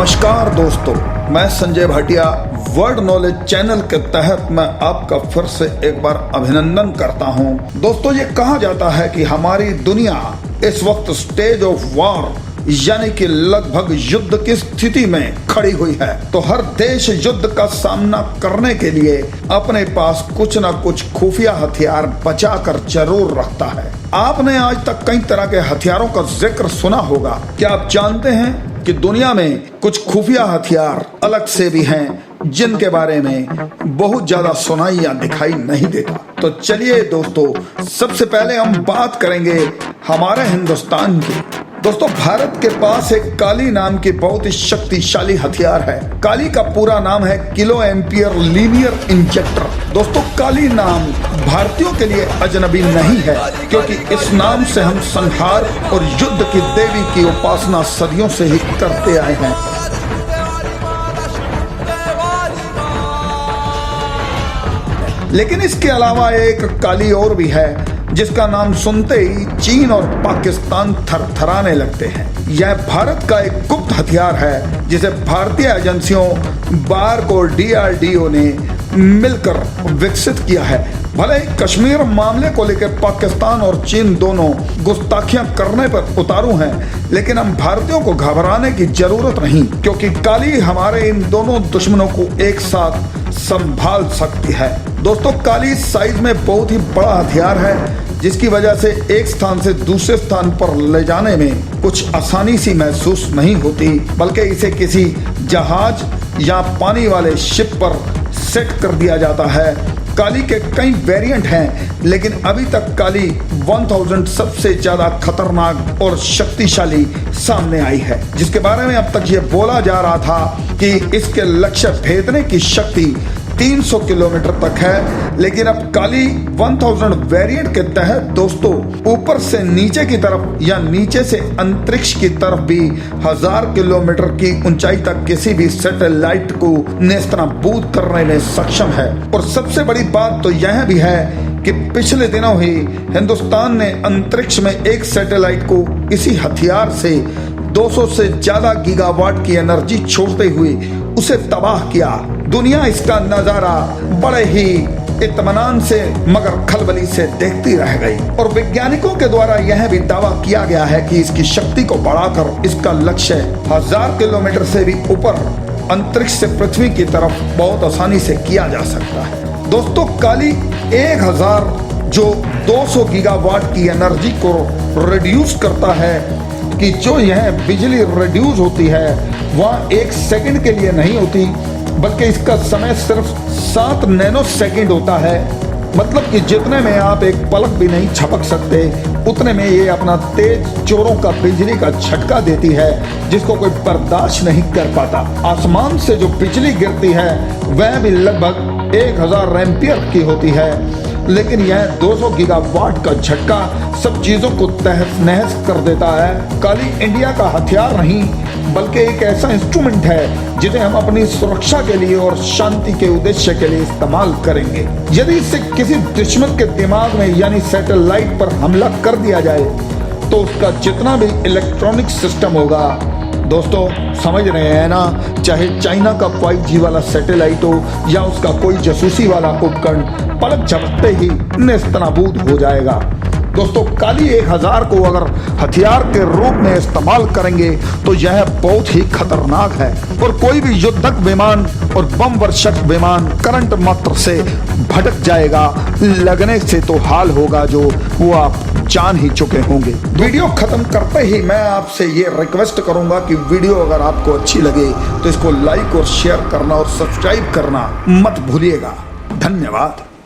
नमस्कार दोस्तों, मैं Sanjay Bhatia world knowledge channel के तहत मैं आपका फिर से एक बार अभिनंदन करता हूं। दोस्तों, ये कहा जाता है कि हमारी दुनिया इस वक्त स्टेज ऑफ वॉर यानी कि लगभग युद्ध की स्थिति में खड़ी हुई है। तो हर देश युद्ध का सामना करने के लिए अपने पास कुछ न कुछ खुफिया हथियार बचा कर जरूर रखता है। आपने आज तक कई तरह के हथियारों का जिक्र सुना होगा। क्या आप जानते हैं कि दुनिया में कुछ खुफिया हथियार अलग से भी हैं जिनके बारे में बहुत ज्यादा सुनाई या दिखाई नहीं देता? तो चलिए दोस्तों, सबसे पहले हम बात करेंगे हमारे हिंदुस्तान की। दोस्तों, भारत के पास एक काली नाम की बहुत ही शक्तिशाली हथियार है। काली का पूरा नाम है किलो एम्पियर लीनियर इंजेक्टर। दोस्तों, काली नाम भारतीयों के लिए अजनबी नहीं है, क्योंकि इस नाम से हम संहार और युद्ध की देवी की उपासना सदियों से ही करते आए हैं। लेकिन इसके अलावा एक काली और भी है जिसका नाम सुनते ही चीन और पाकिस्तान थरथराने लगते हैं। यह भारत का एक गुप्त हथियार है जिसे भारतीय एजेंसियों बार्क और DRDO ने मिलकर विकसित किया है। भले ही कश्मीर मामले को लेकर पाकिस्तान और चीन दोनों गुस्ताखियां करने पर उतारू हैं, लेकिन हम भारतीयों को घबराने की जरूरत नहीं, क्योंकि काली हमारे इन दोनों दुश्मनों को एक साथ संभाल सकती है। दोस्तों, काली साइज में बहुत ही बड़ा हथियार है, जिसकी वजह से एक स्थान से दूसरे स्थान पर ले जाने में कुछ आसानी सी महसूस नहीं होती, बल्कि इसे किसी जहाज या पानी वाले शिप पर सेट कर दिया जाता है। काली के कई वेरिएंट हैं, लेकिन अभी तक काली 1000 सबसे ज्यादा खतरनाक और शक्तिशाली सामने आई है, जिसके बारे में अब तक ये बोला जा रहा था कि इसके लक्ष्य भेदने की शक्ति 300 किलोमीटर तक है। लेकिन अब काली 1000 वेरिएंट के तहत दोस्तों ऊपर से नीचे की तरफ या नीचे से अंतरिक्ष की तरफ भी 1000 किलोमीटर की ऊंचाई तक किसी भी सैटेलाइट को नेस्तनाबूद करने में सक्षम है। और सबसे बड़ी बात तो यह भी है कि पिछले दिनों ही हिंदुस्तान ने अंतरिक्ष में एक सैटेलाइट को इसी हथियार से 200 से ज्यादा गीगावाट की एनर्जी छोड़ते हुए उसे तबाह किया। दुनिया इसका नजारा बड़े ही इत्मीनान से मगर खलबली से देखती रह गई। और वैज्ञानिकों के द्वारा यह भी दावा किया गया है कि इसकी शक्ति को बढ़ाकर इसका लक्ष्य 1000 किलोमीटर से भी ऊपर अंतरिक्ष से पृथ्वी की तरफ बहुत आसानी से किया जा सकता है। दोस्तों, काली 1000 जो 200 गीगावाट की एनर्जी को रिड्यूस करता है, कि जो यह बिजली रिड्यूस होती है वह 1 सेकंड के लिए नहीं होती, बल्कि इसका समय सिर्फ 7 नैनो सेकंड होता है। मतलब कि जितने में आप एक पलक भी नहीं झपक सकते, उतने में ये अपना तेज जोरों का बिजली का झटका देती है, जिसको कोई बर्दाश्त नहीं कर पाता। आसमान से जो बिजली गिरती है वह भी लगभग 1000 एम्पियर की होती है, लेकिन यह 200 गीगावाट का झटका सब चीजों को तहस नहस कर देता है। काली इंडिया का हथियार नहीं, बल्कि एक ऐसा इंस्ट्रूमेंट है जिसे हम अपनी सुरक्षा के लिए और शांति के उद्देश्य के लिए इस्तेमाल करेंगे। यदि इससे किसी दुश्मन के दिमाग में यानी सैटेलाइट पर हमला कर दिया जाए, तो उसका जितना भी इलेक्ट्रॉनिक सिस्टम होगा, दोस्तों समझ रहे हैं ना, चाहे चाइना का 5G वाला सैटेलाइट हो या उसका कोई जासूसी वाला उपकरण, पलक झपकते ही नेस्तनाबूद हो जाएगा। दोस्तों, काली 1000 को अगर हथियार के रूप में इस्तेमाल करेंगे तो यह बहुत ही खतरनाक है। और कोई भी युद्धक विमान और बम वर्षक विमान करंट मात्र से भटक जाएगा, लगने से तो हाल होगा जो वो आप जान ही चुके होंगे। वीडियो खत्म करते ही मैं आपसे ये रिक्वेस्ट करूंगा कि वीडियो अगर आपको अच्छी लगे तो इसको लाइक और शेयर करना और सब्सक्राइब करना मत भूलिएगा। धन्यवाद।